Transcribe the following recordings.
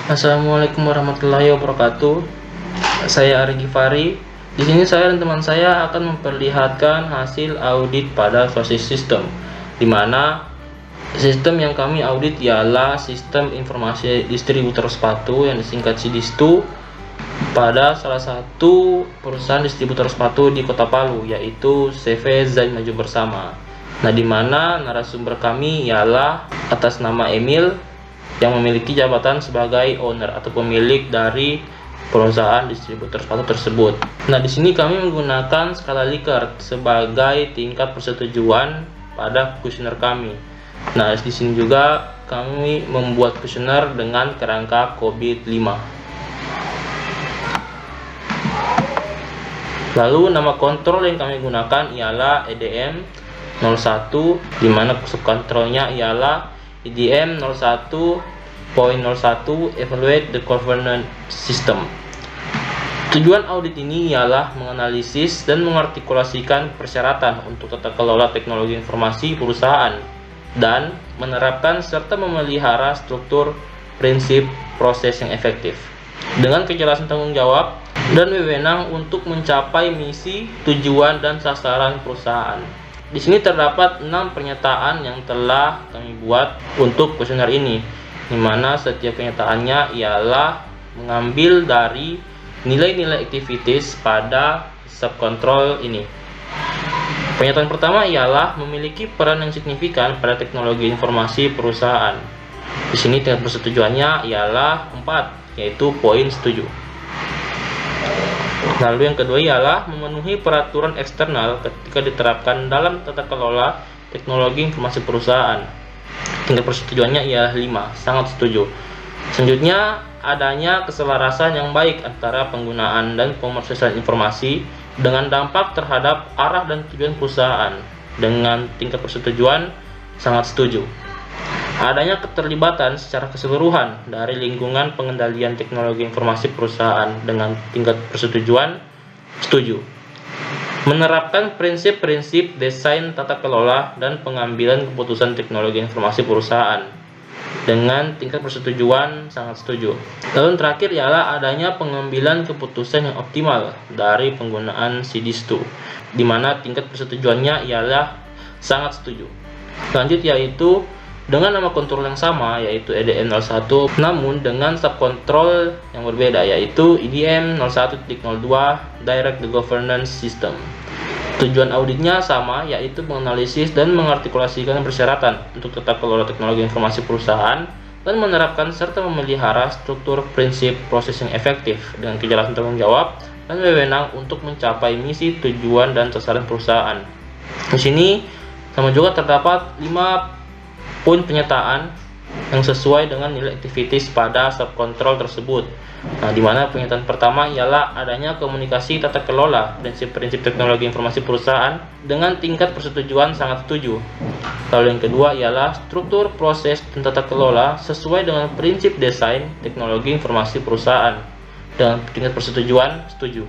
Assalamualaikum warahmatullahi wabarakatuh. Saya Ari Gifari. Di sini saya dan teman saya akan memperlihatkan hasil audit pada suatu sistem, di mana sistem yang kami audit ialah sistem informasi distributor sepatu yang disingkat SIDISTU pada salah satu perusahaan distributor sepatu di Kota Palu, yaitu CV Zain Maju Bersama. Nah, di mana narasumber kami ialah atas nama Emil yang memiliki jabatan sebagai owner atau pemilik dari perusahaan distributor sepatu tersebut. Nah, di sini kami menggunakan skala Likert sebagai tingkat persetujuan pada kuesioner kami. Nah, di sini juga kami membuat kuesioner dengan kerangka COVID-5. Lalu nama kontrol yang kami gunakan ialah EDM 01, di mana subkontrolnya ialah EDM 01.01 Evaluate the Governance System. Tujuan audit ini ialah menganalisis dan mengartikulasikan persyaratan untuk tata kelola teknologi informasi perusahaan dan menerapkan serta memelihara struktur, prinsip, proses yang efektif dengan kejelasan tanggung jawab dan wewenang untuk mencapai misi, tujuan, dan sasaran perusahaan. Di sini terdapat 6 pernyataan yang telah kami buat untuk kuesioner ini, di mana setiap pernyataannya ialah mengambil dari nilai-nilai activities pada subkontrol ini. Pernyataan pertama ialah memiliki peran yang signifikan pada teknologi informasi perusahaan. Di sini tingkat persetujuannya ialah 4, yaitu poin setuju. Lalu yang kedua ialah memenuhi peraturan eksternal ketika diterapkan dalam tata kelola teknologi informasi perusahaan. Tingkat persetujuannya ialah 5, sangat setuju. Selanjutnya, adanya keselarasan yang baik antara penggunaan dan pemrosesan informasi dengan dampak terhadap arah dan tujuan perusahaan. Dengan tingkat persetujuan sangat setuju. Adanya keterlibatan secara keseluruhan dari lingkungan pengendalian teknologi informasi perusahaan dengan tingkat persetujuan setuju. Menerapkan prinsip-prinsip desain tata kelola dan pengambilan keputusan teknologi informasi perusahaan dengan tingkat persetujuan sangat setuju. Lalu terakhir ialah adanya pengambilan keputusan yang optimal dari penggunaan SIDISTU, di mana tingkat persetujuannya ialah sangat setuju. Lanjut yaitu dengan nama kontrol yang sama, yaitu EDM 01, namun dengan subkontrol yang berbeda, yaitu EDM 01.02 Direct the Governance System. Tujuan auditnya sama, yaitu menganalisis dan mengartikulasikan persyaratan untuk tata kelola teknologi informasi perusahaan dan menerapkan serta memelihara struktur, prinsip, proses yang efektif dengan kejelasan tanggung jawab dan wewenang untuk mencapai misi, tujuan, dan sasaran perusahaan. Di sini sama juga terdapat 5 poin pernyataan yang sesuai dengan nilai activities pada subkontrol tersebut. Nah, di mana pernyataan pertama ialah adanya komunikasi tata kelola prinsip-prinsip teknologi informasi perusahaan dengan tingkat persetujuan sangat setuju. Lalu yang kedua ialah struktur, proses, dan tata kelola sesuai dengan prinsip desain teknologi informasi perusahaan dengan tingkat persetujuan setuju.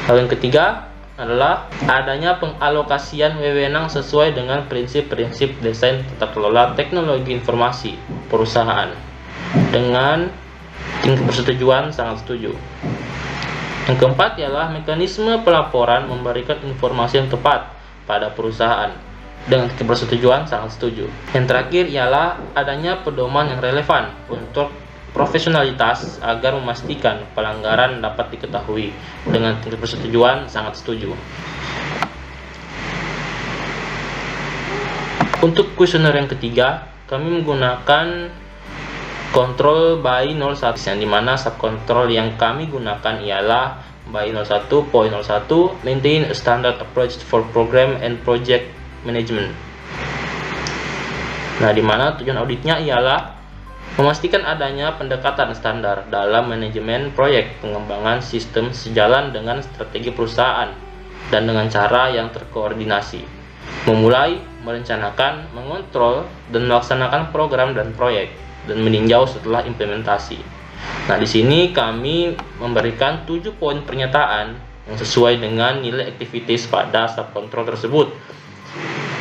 Lalu yang ketiga adalah adanya pengalokasian wewenang sesuai dengan prinsip-prinsip desain tata kelola teknologi informasi perusahaan dengan tingkat persetujuan sangat setuju. Yang keempat ialah mekanisme pelaporan memberikan informasi yang tepat pada perusahaan dengan tingkat persetujuan sangat setuju. Yang terakhir ialah adanya pedoman yang relevan untuk profesionalitas agar memastikan pelanggaran dapat diketahui dengan tingkat persetujuan sangat setuju. Untuk kuesioner yang ketiga, kami menggunakan kontrol by 01, yang dimana subkontrol yang kami gunakan ialah by 01.01 maintain a standard approach for program and project management. Nah, dimana tujuan auditnya ialah memastikan adanya pendekatan standar dalam manajemen proyek pengembangan sistem sejalan dengan strategi perusahaan dan dengan cara yang terkoordinasi, memulai, merencanakan, mengontrol, dan melaksanakan program dan proyek, dan meninjau setelah implementasi. Nah, di sini kami memberikan 7 poin pernyataan yang sesuai dengan nilai activities pada subkontrol tersebut.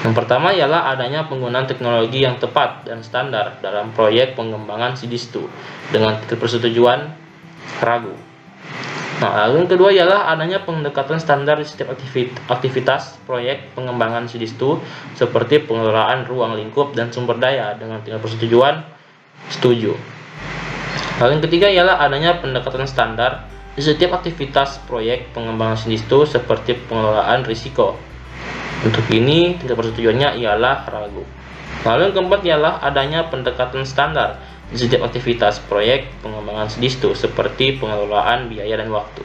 Yang pertama ialah adanya penggunaan teknologi yang tepat dan standar dalam proyek pengembangan SIDIS2 dengan tingkat persetujuan ragu. Nah, lalu yang kedua ialah adanya pendekatan standar di setiap aktivitas proyek pengembangan SIDIS2 seperti pengelolaan ruang lingkup dan sumber daya dengan tingkat persetujuan setuju. Lalu yang ketiga ialah adanya pendekatan standar di setiap aktivitas proyek pengembangan SIDIS2 seperti pengelolaan risiko. Untuk ini tingkat persetujuannya ialah ragu. Lalu yang keempat ialah adanya pendekatan standar di setiap aktivitas proyek pengembangan SIDIS2 seperti pengelolaan biaya dan waktu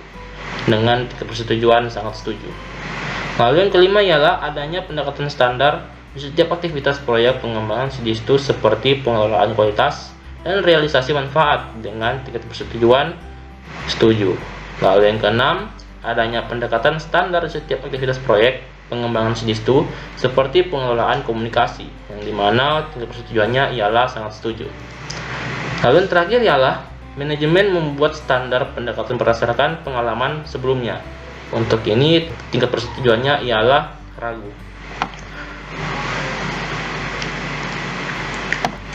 dengan tingkat persetujuan sangat setuju. Lalu yang kelima ialah adanya pendekatan standar di setiap aktivitas proyek pengembangan SIDIS2 seperti pengelolaan kualitas dan realisasi manfaat dengan tingkat persetujuan setuju. Lalu yang keenam, adanya pendekatan standar di setiap aktivitas proyek pengembangan SIDIS2 seperti pengelolaan komunikasi, yang dimana tingkat persetujuannya ialah sangat setuju. Lalu yang terakhir ialah manajemen membuat standar pendekatan berdasarkan pengalaman sebelumnya. Untuk ini tingkat persetujuannya ialah ragu.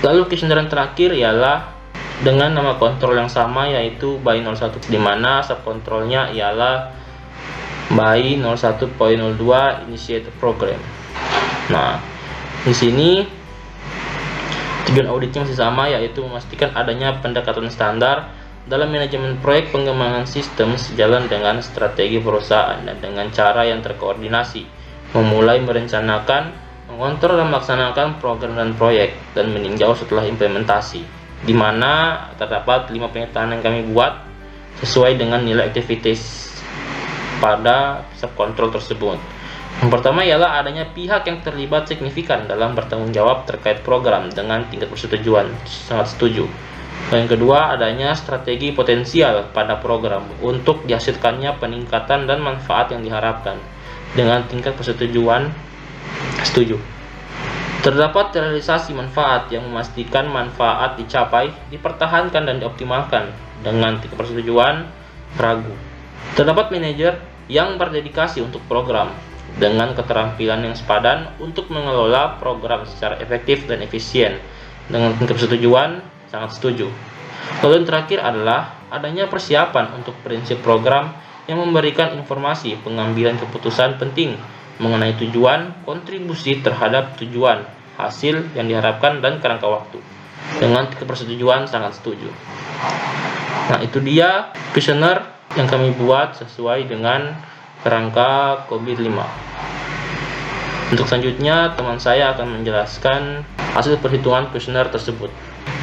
Lalu kuesioner yang terakhir ialah dengan nama kontrol yang sama, yaitu BAI 01, di mana subkontrolnya ialah BAI 01.02 Initiate Program. Nah, di sini tujuan auditnya masih sama, yaitu memastikan adanya pendekatan standar dalam manajemen proyek pengembangan sistem sejalan dengan strategi perusahaan dan dengan cara yang terkoordinasi, memulai merencanakan, mengontrol dan melaksanakan program dan proyek, dan meninjau setelah implementasi, di mana terdapat 5 pernyataan yang kami buat sesuai dengan nilai aktivitas pada subkontrol tersebut. Yang pertama ialah adanya pihak yang terlibat signifikan dalam bertanggung jawab terkait program dengan tingkat persetujuan sangat setuju. Yang kedua, adanya strategi potensial pada program untuk dihasilkannya peningkatan dan manfaat yang diharapkan dengan tingkat persetujuan setuju. Terdapat realisasi manfaat yang memastikan manfaat dicapai, dipertahankan dan dioptimalkan dengan tingkat persetujuan ragu. Terdapat manajer yang berdedikasi untuk program dengan keterampilan yang sepadan untuk mengelola program secara efektif dan efisien dengan tingkat persetujuan sangat setuju. Lalu yang terakhir adalah adanya persiapan untuk prinsip program yang memberikan informasi pengambilan keputusan penting mengenai tujuan, kontribusi terhadap tujuan, hasil yang diharapkan, dan kerangka waktu dengan tingkat persetujuan sangat setuju. Nah, itu dia kuesioner yang kami buat sesuai dengan kerangka COVID-5. Untuk selanjutnya, teman saya akan menjelaskan hasil perhitungan kuesioner tersebut.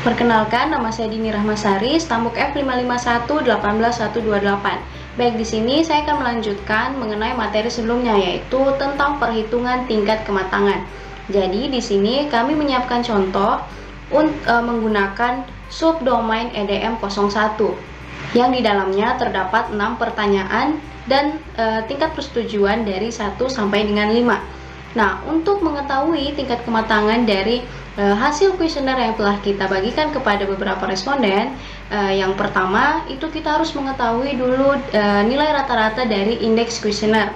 Perkenalkan, nama saya Dini Rahmasari, stambuk F551-18128. Baik, di sini saya akan melanjutkan mengenai materi sebelumnya, yaitu tentang perhitungan tingkat kematangan. Jadi di sini kami menyiapkan contoh menggunakan subdomain EDM01 yang di dalamnya terdapat 6 pertanyaan dan tingkat persetujuan dari 1 sampai dengan 5. Nah, untuk mengetahui tingkat kematangan dari hasil kuesioner yang telah kita bagikan kepada beberapa responden, yang pertama itu kita harus mengetahui dulu nilai rata-rata dari indeks kuesioner.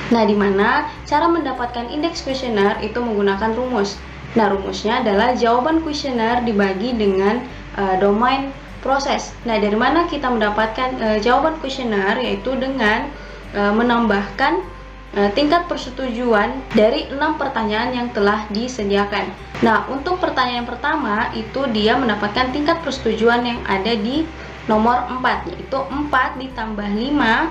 Nah, di mana cara mendapatkan indeks kuesioner itu menggunakan rumus. Nah, rumusnya adalah jawaban kuesioner dibagi dengan domain proses. Nah, dari mana kita mendapatkan jawaban kuesioner, yaitu dengan menambahkan tingkat persetujuan dari 6 pertanyaan yang telah disediakan. Nah, untuk pertanyaan pertama itu dia mendapatkan tingkat persetujuan yang ada di nomor 4, yaitu 4 ditambah 5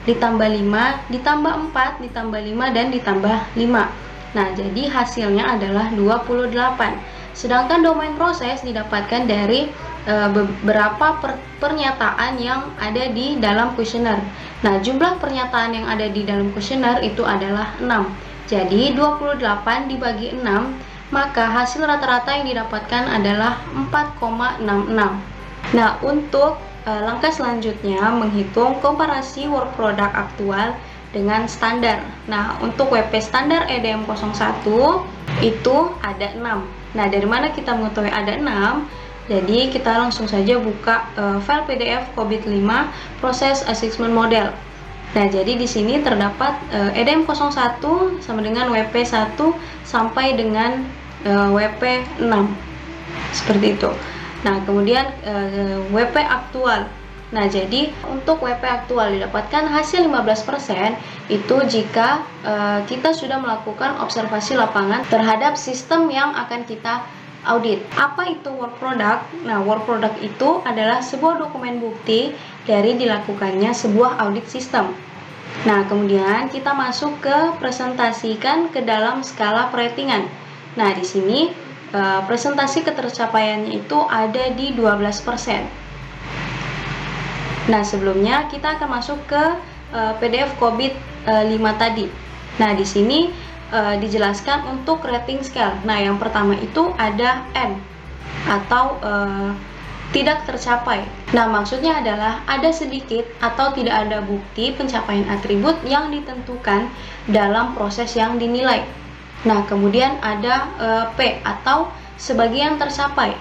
ditambah 5 ditambah 4 ditambah 5 dan ditambah 5. Nah, jadi hasilnya adalah 28. Sedangkan domain proses didapatkan dari beberapa pernyataan yang ada di dalam kuesioner. Nah, jumlah pernyataan yang ada di dalam kuesioner itu adalah 6. Jadi 28 dibagi 6, maka hasil rata-rata yang didapatkan adalah 4,66. Nah, untuk langkah selanjutnya menghitung komparasi work product aktual dengan standar. Nah, untuk WP standar EDM01 itu ada 6. Nah, dari mana kita mengetahui ada 6? Jadi kita langsung saja buka file PDF COVID-5 Process Assessment Model. Nah, jadi di sini terdapat EDM01 sama dengan WP1 sampai dengan WP6. Seperti itu. Nah, kemudian WP aktual. Nah, jadi untuk WP aktual didapatkan hasil 15% itu jika kita sudah melakukan observasi lapangan terhadap sistem yang akan kita audit. Apa itu work product? Nah, work product itu adalah sebuah dokumen bukti dari dilakukannya sebuah audit sistem. Nah, kemudian kita masuk ke presentasikan ke dalam skala peratingan. Nah, di sini presentasi ketercapaiannya itu ada di 12%. Nah, sebelumnya kita akan masuk ke PDF COVID 5 tadi. Nah, di sini dijelaskan untuk rating scale. Nah, yang pertama itu ada N atau tidak tercapai. Nah, maksudnya adalah ada sedikit atau tidak ada bukti pencapaian atribut yang ditentukan dalam proses yang dinilai. Nah, kemudian ada P atau sebagian tercapai.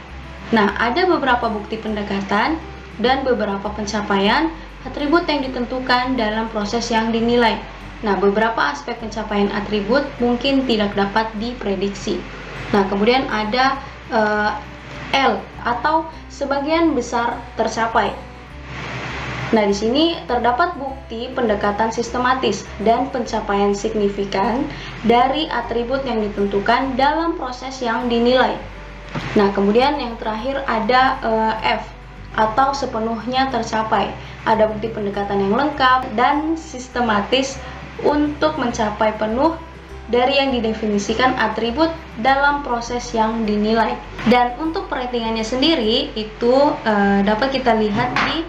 Nah, ada beberapa bukti pendekatan dan beberapa pencapaian atribut yang ditentukan dalam proses yang dinilai. Nah, beberapa aspek pencapaian atribut mungkin tidak dapat diprediksi. Nah, kemudian ada L atau sebagian besar tercapai. Nah, di sini terdapat bukti pendekatan sistematis dan pencapaian signifikan dari atribut yang ditentukan dalam proses yang dinilai. Nah, kemudian yang terakhir ada F atau sepenuhnya tercapai. Ada bukti pendekatan yang lengkap dan sistematis untuk mencapai penuh dari yang didefinisikan atribut dalam proses yang dinilai. Dan untuk peratingannya sendiri itu dapat kita lihat di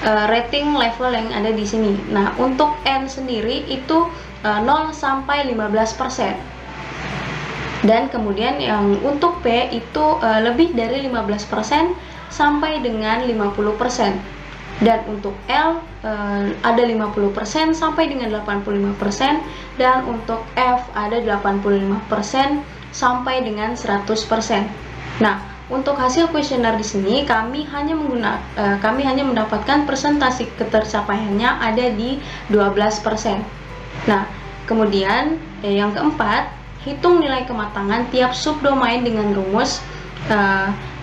rating level yang ada di sini. Nah, untuk N sendiri itu 0 sampai 15%. Dan kemudian yang untuk P itu lebih dari 15% sampai dengan 50%. Dan untuk L ada 50% sampai dengan 85%, dan untuk F ada 85% sampai dengan 100%. Nah, untuk hasil kuesioner di sini kami hanya mendapatkan presentasi ketercapaiannya ada di 12%. Nah, kemudian yang keempat, hitung nilai kematangan tiap subdomain dengan rumus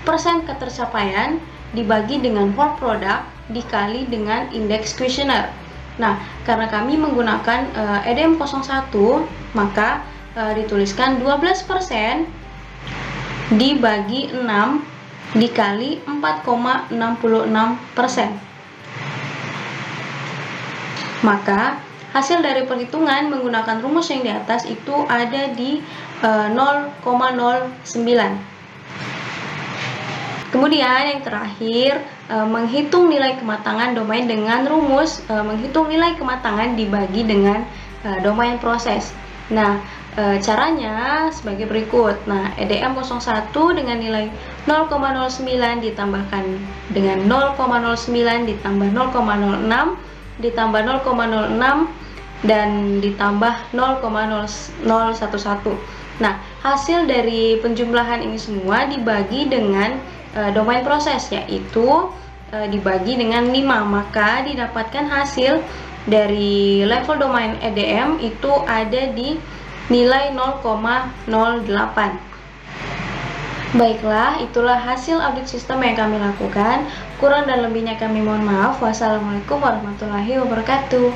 persen ketercapaian dibagi dengan whole product dikali dengan indeks kuesioner. Nah, karena kami menggunakan EDM01, maka dituliskan 12% dibagi 6 dikali 4,66%. Maka hasil dari perhitungan menggunakan rumus yang di atas itu ada di 0,09. Kemudian yang terakhir, menghitung nilai kematangan domain dengan rumus menghitung nilai kematangan dibagi dengan domain proses. Nah, caranya sebagai berikut. Nah, EDM01 dengan nilai 0,09 ditambahkan dengan 0,09 ditambah 0,06 ditambah 0,06 dan ditambah 0,0011. Nah, hasil dari penjumlahan ini semua dibagi dengan domain proses, yaitu dibagi dengan 5, maka didapatkan hasil dari level domain EDM itu ada di nilai 0,08. Baiklah, itulah hasil audit sistem yang kami lakukan. Kurang dan lebihnya kami mohon maaf. Wassalamualaikum warahmatullahi wabarakatuh.